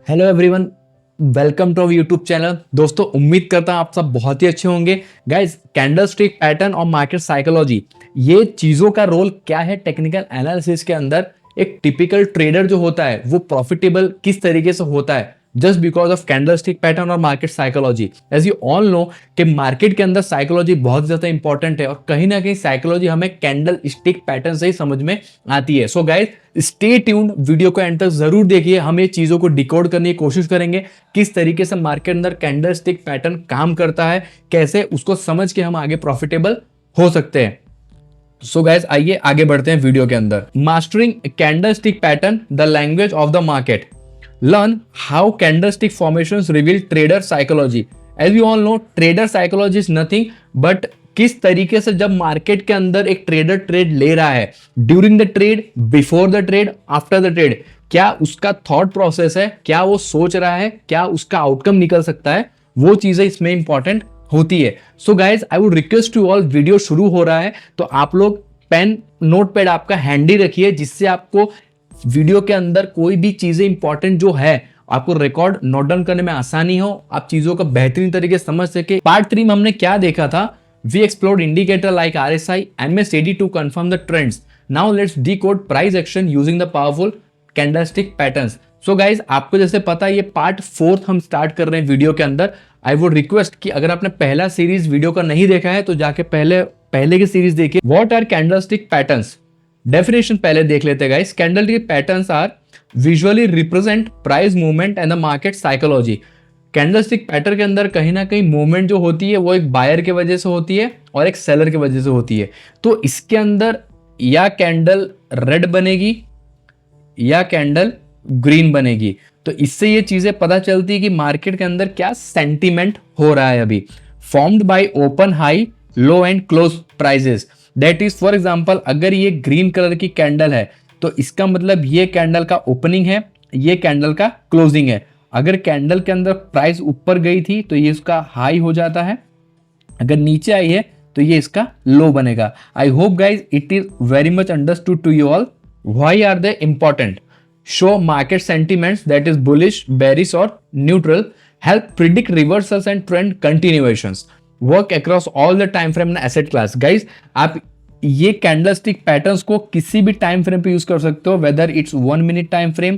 Hello everyone, welcome to our YouTube channel. दोस्तों, उम्मीद करता हूं आप सब बहुत ही अच्छे होंगे। गाइस, कैंडलस्टिक पैटर्न और मार्केट साइकोलॉजी, ये चीज़ों का रोल क्या है टेक्निकल एनालिसिस के अंदर। एक टिपिकल ट्रेडर जो होता है वो प्रॉफिटेबल किस तरीके से होता है just because of candlestick pattern और market psychology. As you all know कि मार्केट के अंदर साइकोलॉजी बहुत ज्यादा इंपॉर्टेंट है और कहीं ना कहीं साइकोलॉजी हमें कैंडल स्टिक पैटर्न से ही समझ में आती है। So guys, stay tuned, video को एंड तक जरूर देखिए। हम ये चीजों को डिकोड करने की कोशिश करेंगे, किस तरीके से मार्केट अंदर कैंडल स्टिक पैटर्न काम करता है, कैसे उसको समझ के हम आगे प्रॉफिटेबल हो सकते हैं। सो गाइस, आइए आगे बढ़ते हैं वीडियो के अंदर। Mastering candle stick pattern, the language of the market. Learn how candlestick formations reveal trader psychology. As you all know, trader psychology is nothing but किस तरीके से जब मार्केट के अंदर एक ट्रेडर ट्रेड ले रहा है, during the trade, before the trade, after the trade, क्या उसका थॉट प्रोसेस है, क्या वो सोच रहा है, क्या उसका आउटकम निकल सकता है, वो चीजें इसमें इंपॉर्टेंट होती है। So guys, I would request you all, video शुरू हो रहा है तो आप लोग पेन नोट पैड आपका हैंडी रखिए, जिससे आपको वीडियो के अंदर कोई भी चीजें इंपॉर्टेंट जो है आपको रिकॉर्ड नोट डाउन करने में आसानी हो, आप चीजों को बेहतरीन तरीके से समझ सके। पार्ट 3 में हमने क्या देखा था? We explored indicator like RSI, MACD to confirm the trends. Now let's decode price action using the powerful candlestick patterns. So guys, आपको जैसे पता है ये पार्ट 4 हम स्टार्ट कर रहे हैं वीडियो के अंदर। आई वुड रिक्वेस्ट कि अगर आपने पहला सीरीज वीडियो का नहीं देखा है तो जाके पहले की सीरीज देखिए। What are candlestick patterns? Definition पहले देख लेते हैं guys. Candlestick patterns are visually represent price movement and the market psychology. Candlestick pattern के अंदर कहीं ना कहीं मूवमेंट जो होती है वो एक बायर के वजह से होती है और एक सेलर की वजह से होती है। तो इसके अंदर या कैंडल रेड बनेगी या कैंडल ग्रीन बनेगी। तो इससे ये चीजें पता चलती है कि मार्केट के अंदर क्या सेंटीमेंट हो रहा है अभी। Formed by open, high, low and close prices. That is, for example, अगर ये ग्रीन कलर की कैंडल है तो इसका मतलब ये कैंडल का ओपनिंग है, ये कैंडल का क्लोजिंग है। अगर कैंडल के अंदर प्राइस ऊपर गई थी तो ये इसका हाई हो जाता है, अगर नीचे आई है तो ये इसका लो बनेगा। I hope guys it is very much understood to you all. Why are they important? Show market sentiments that is bullish, bearish और neutral, help predict reversals and trend continuations, work across all the time frame and asset class. Guys, आप ये candlestick patterns को किसी भी time frame पे use कर सकते हो, whether it's 1 minute time frame,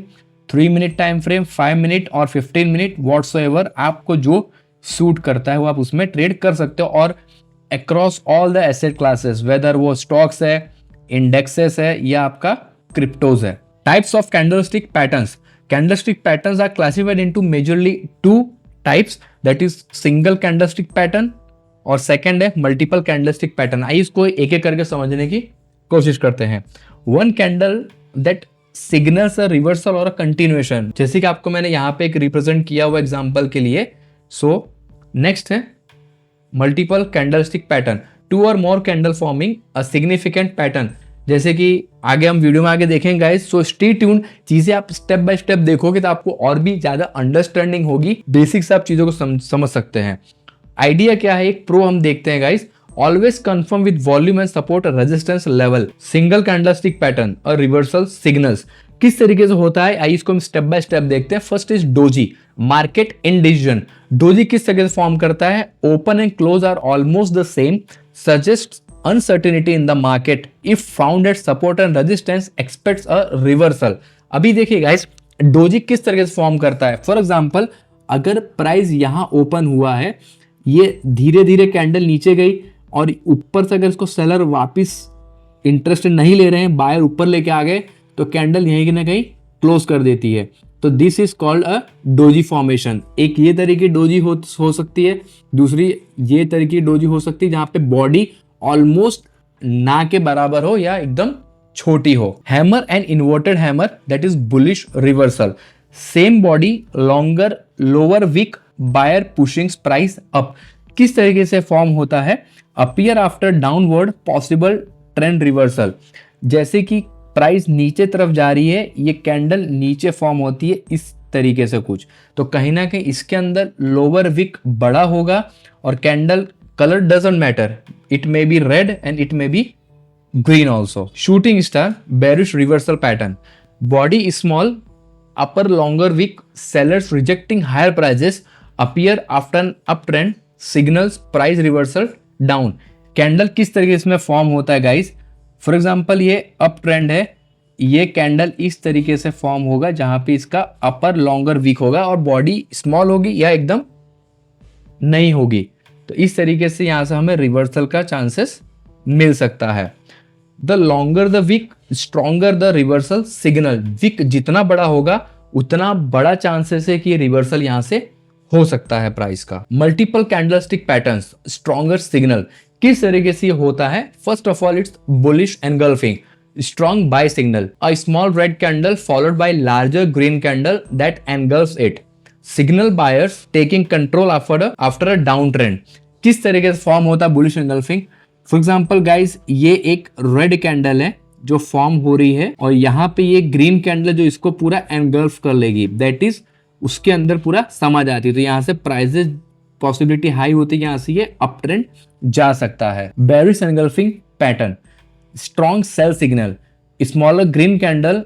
3 minute time frame, 5 minute और 15 मिनट, व्हाट्सएवर आपको जो सूट करता है वो आप उसमें ट्रेड कर सकते हो। और across all the asset classes, whether वो स्टॉक्स है, इंडेक्सेस है या आपका क्रिप्टोज है। Types of candlestick patterns. Candlestick patterns are classified into majorly 2 types, that is single candlestick pattern और सेकंड है मल्टीपल कैंडलस्टिक पैटर्न। आइए इसको एक एक करके समझने की कोशिश करते हैं। One candle that signals a reversal और अ कंटिन्यूएशन, जैसे कि आपको मैंने यहाँ पे एक रिप्रेजेंट किया हुआ एग्जांपल के लिए। सो नेक्स्ट है मल्टीपल कैंडलस्टिक पैटर्न, 2 और more candle forming a significant pattern, जैसे कि आगे हम वीडियो में आगे देखेंगे गाइस। सो स्टे ट्यून, चीजें आप स्टेप बाय स्टेप देखोगे तो आपको और भी ज्यादा अंडरस्टैंडिंग होगी, बेसिक से आप चीजों को समझ सकते हैं। आइडिया क्या है, एक प्रो हम देखते हैं guys. Always confirm with volume and support resistance level, single candlestick pattern और रिवर्सल सिग्नल्स। किस तरीके से होता है आइए इसको हम स्टेप बाय स्टेप देखते हैं। First is doji, market indecision. Doji किस तरीके से फॉर्म करता है? Open and close are almost the same, suggest uncertainty in the market, if found at support and resistance expects a reversal. अभी देखिए guys, doji किस तरीके से फॉर्म करता है। फॉर एग्जांपल, अगर प्राइस यहां ओपन हुआ है, ये धीरे धीरे कैंडल नीचे गई और ऊपर से अगर इसको सेलर वापस इंटरेस्टेड नहीं ले रहे हैं, बायर ऊपर लेके आ गए, तो कैंडल यहीं ना कहीं क्लोज कर देती है। तो this is called a doji formation. एक ये तरीके डोजी हो सकती है, दूसरी ये तरीके डोजी हो सकती है जहां पे बॉडी ऑलमोस्ट ना के बराबर हो या एकदम छोटी हो। Hammer and inverted hammer, that is bullish reversal, same body, longer, lower wick, buyer pushing price up. किस तरीके से फॉर्म होता है? Appear after downward possible trend reversal, जैसे कि प्राइस नीचे तरफ जा रही है, ये कैंडल नीचे फॉर्म होती है इस तरीके से कुछ, तो कहीं ना कहीं इसके अंदर लोअर विक बड़ा होगा और candle colour doesn't matter, it may be red and it may be green also. Shooting star, bearish reversal pattern, body small, upper longer week sellers rejecting higher prices appear after an uptrend signals price reversal down. Candle किस तरीके से इसमें form होता है guys? For example ये up trend है, ये candle इस तरीके से फॉर्म होगा जहां पे इसका अपर लॉन्गर वीक होगा और बॉडी स्मॉल होगी या एकदम नहीं होगी। तो इस तरीके से यहां से हमें रिवर्सल का चांसेस मिल सकता है। The longer the wick stronger the reversal signal. Wick जितना बड़ा होगा उतना बड़ा चांसेस है कि रिवर्सल यहां से हो सकता है प्राइस का। Multiple candlestick patterns stronger signal. किस तरीके से होता है? First of all it's bullish engulfing strong buy signal, a small red candle followed by larger green candle that engulfs it, signal buyers taking control after a down trend. किस तरीके से form होता है bullish engulfing? For example guys, ये एक red candle है जो form हो रही है और यहाँ पे ये ग्रीन कैंडल जो इसको पूरा एनगल्फ कर लेगी, दैट इज उसके अंदर पूरा समा जाती है। तो यहाँ से प्राइसेस पॉसिबिलिटी हाई होती है, यहाँ से ये अप ट्रेंड जा सकता है। Bearish engulfing pattern strong sell signal, smaller green candle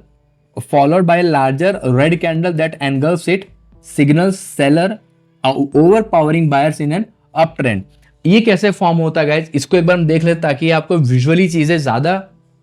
followed by larger red candle that engulfs it, signal seller overpowering buyers in an up trend. ये कैसे फॉर्म होता है गाइज? इसको एक बार हम देख लेते ताकि आपको विजुअली चीजें ज्यादा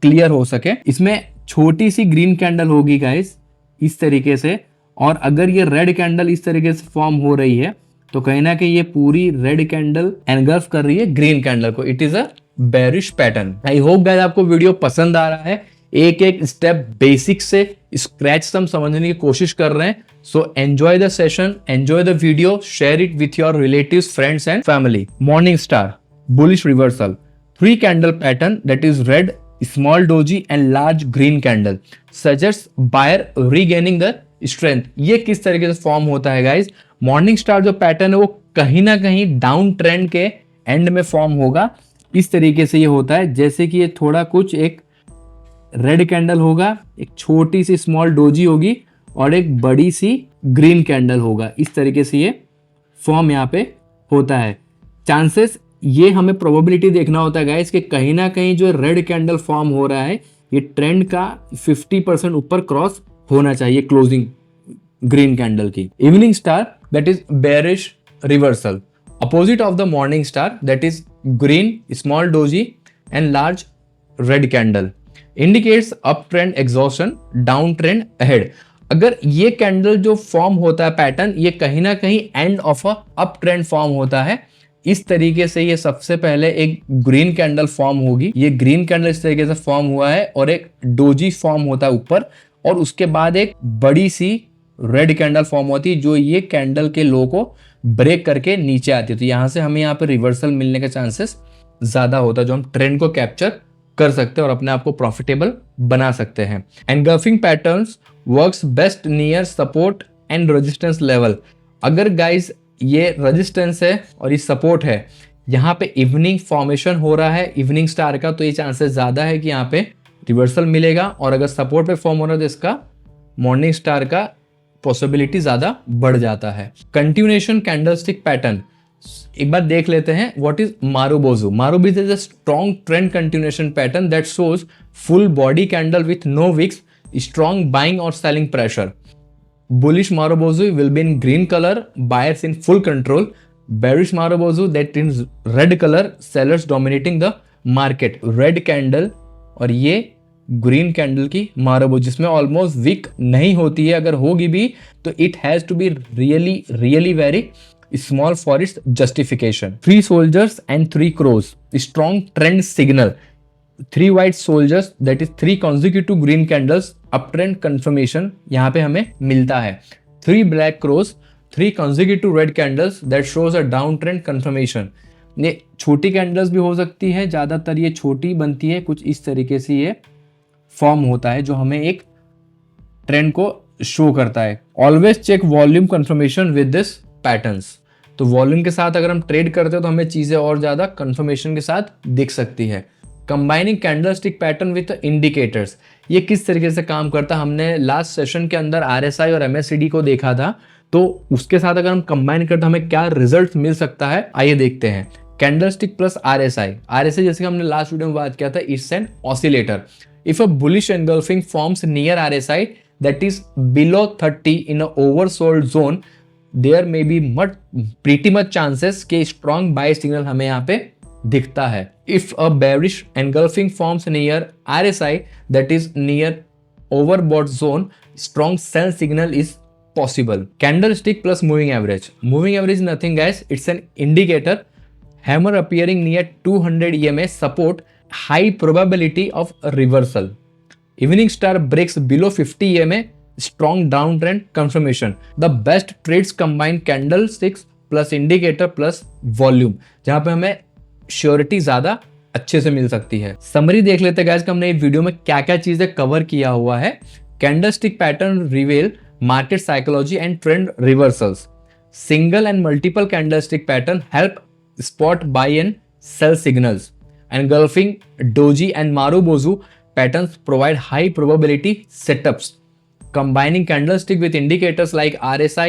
क्लियर हो सके। इसमें छोटी सी ग्रीन कैंडल होगी गाइज इस तरीके से, और अगर ये रेड कैंडल इस तरीके से फॉर्म हो रही है तो कहीं ना कहीं ये पूरी रेड कैंडल एनगल्फ कर रही है ग्रीन कैंडल को। It is a bearish pattern. I hope guys आपको वीडियो पसंद आ रहा है। एक एक स्टेप बेसिक से स्क्रैच से हम समझने की कोशिश कर रहे हैं। So enjoy the session, enjoy the video, share it with your relatives, friends and family. Morning star bullish reversal, 3 candle pattern that is red, small doji and large green candle suggest buyer regaining the strength. ये किस तरीके से form होता है guys? Morning star जो pattern है वो कहीं ना कहीं डाउन ट्रेंड के एंड में फॉर्म होगा। इस तरीके से ये होता है जैसे कि ये थोड़ा कुछ एक रेड कैंडल होगा, एक छोटी सी स्मॉल डोजी होगी और एक बड़ी सी ग्रीन कैंडल होगा। इस तरीके से ये फॉर्म यहाँ पे होता है। चांसेस ये हमें प्रोबेबिलिटी देखना होता है गाइस कि कहीं ना कहीं जो रेड कैंडल फॉर्म हो रहा है ये ट्रेंड का 50% ऊपर क्रॉस होना चाहिए क्लोजिंग ग्रीन कैंडल की। Evening star that is bearish reversal, opposite of the morning star that is green small doji and large red candle indicates up trend exhaustion, down trend ahead. अगर ये candle जो form होता है pattern, ये कहीं ना कहीं end of a up trend form होता है। इस तरीके से ये सबसे पहले एक ग्रीन कैंडल फॉर्म होगी, ये ग्रीन कैंडल इस तरीके से फॉर्म हुआ है और एक डोजी फॉर्म होता है ऊपर, और उसके बाद एक बड़ी सी रेड कैंडल फॉर्म होती है जो ये कैंडल के लो को ब्रेक करके नीचे आती है। तो यहाँ से हमें यहाँ पे रिवर्सल मिलने के चांसेस ज्यादा होता है, जो हम ट्रेंड को कैप्चर कर सकते हैं और अपने आप को प्रॉफिटेबल बना सकते हैं। Engulfing patterns works best near support and resistance level. अगर गाइस ये रेजिस्टेंस है और ये सपोर्ट है, यहाँ पे इवनिंग फॉर्मेशन हो रहा है इवनिंग स्टार का, तो ये चांसेस ज्यादा है कि यहाँ पे रिवर्सल मिलेगा। और अगर सपोर्ट पे फॉर्म हो रहा है तो इसका मॉर्निंग स्टार का पॉसिबिलिटी ज्यादा बढ़ जाता है। कंटिन्यूएशन कैंडलस्टिक पैटर्न एक बार देख लेते हैं। What is marubozu? Marubozu is a strong trend continuation pattern that shows full body candle with no wicks, strong buying और selling pressure. Bullish Marubozu will be in green color, buyers in full control. Bearish Marubozu that is red color, sellers dominating the market. Red candle और ये green candle की Marubozu जिसमें almost weak नहीं होती है, अगर होगी भी तो it has to be really very small for its justification. 3 soldiers and 3 crows, strong trend signal. 3 white soldiers that is 3 consecutive green candles uptrend confirmation यहाँ पे हमें मिलता है। 3 black crows, 3 consecutive red candles that shows a downtrend confirmation। ये छोटी candles भी हो सकती है, ज्यादातर ये छोटी बनती है, कुछ इस तरीके से ये फॉर्म होता है जो हमें एक ट्रेंड को शो करता है। Always check volume confirmation with this patterns. तो वॉल्यूम के साथ अगर हम ट्रेड करते हो तो हमें चीजें और ज्यादा कंफर्मेशन के साथ दिख सकती है। Combining candlestick pattern with indicators, ये किस तरीके से काम करता है? हमने लास्ट सेशन के अंदर RSI और MACD को देखा था, तो उसके साथ अगर हम कंबाइन करते हमें क्या रिजल्ट मिल सकता है, आइए देखते हैं। कैंडलस्टिक प्लस RSI जैसे हमने लास्ट वीडियो में बात किया था, it's an oscillator. If a bullish engulfing forms near RSI that is below 30 in a oversold zone, there may be pretty much chances कि strong buy signal हमें यहाँ पे दिखता है. If a bearish engulfing forms near RSI, that is near overbought zone, strong sell signal is possible. Candlestick plus moving average. Moving average is nothing, guys. It's an indicator. Hammer appearing near 200 EMA support, high probability of reversal. Evening star breaks below 50 EMA, strong downtrend confirmation. The best trades combine candlesticks plus indicator plus volume, जहां पे हमें surety ज्यादा अच्छे से मिल सकती है. Summary देख लेते हैं गाइस कि हमने इस वीडियो में क्या क्या चीजें कवर किया हुआ है. Candlestick pattern reveal market psychology and trend reversals. Single and multiple candlestick pattern help spot buy and sell signals. Engulfing doji and marubozu patterns provide high probability setups. Combining candlestick with indicators like RSI,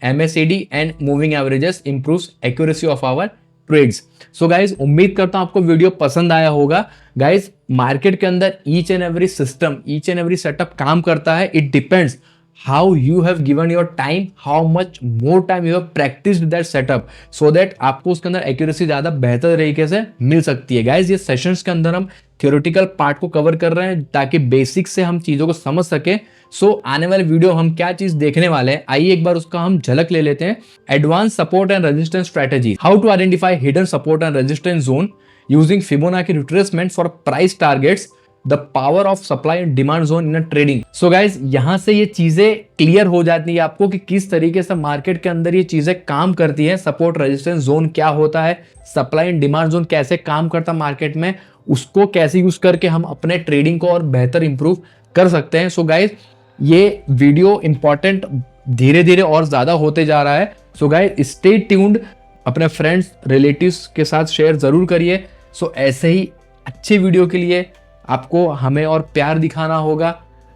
MACD and moving averages improves accuracy of our trades. So guys, उम्मीद करता हूं आपको video पसंद आया होगा. Guys, market के अंदर each and every system, each and every setup काम करता है. It depends how you have given your time, how much more time you have practiced that setup, so that आपको उसके अंदर एक्यूरेसी ज्यादा बेहतर तरीके से मिल सकती है. गाइज, ये सेशंस के अंदर हम थियोरेटिकल पार्ट को कवर कर रहे हैं ताकि बेसिक से हम चीजों को समझ सके. सो आने वाले वीडियो हम क्या चीज देखने वाले हैं, आइए एक बार उसका हम झलक ले लेते हैं. Advance support and resistance strategy. How to identify hidden support and resistance zone using Fibonacci retracement for price targets. The power of supply and demand zone in trading. So guys, यहां से ये चीजें क्लियर हो जाती है आपको कि किस तरीके से मार्केट के अंदर ये चीजें काम करती है. सपोर्ट रेजिस्टेंस जोन क्या होता है, सप्लाई एंड डिमांड जोन कैसे काम करता है मार्केट में, उसको कैसे यूज करके हम अपने ट्रेडिंग को और बेहतर इंप्रूव कर सकते हैं. सो गाइज, ये वीडियो इंपॉर्टेंट धीरे धीरे और ज्यादा होते जा रहा है. सो गाइज, स्टे ट्यून्ड, अपने फ्रेंड्स रिलेटिव्स के साथ शेयर जरूर करिए. सो ऐसे ही अच्छी वीडियो के लिए आपको हमें और प्यार दिखाना होगा.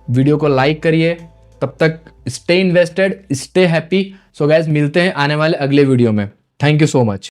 वीडियो को लाइक करिए. तब तक stay invested, stay happy. So guys, मिलते हैं आने वाले अगले वीडियो में. Thank you so much.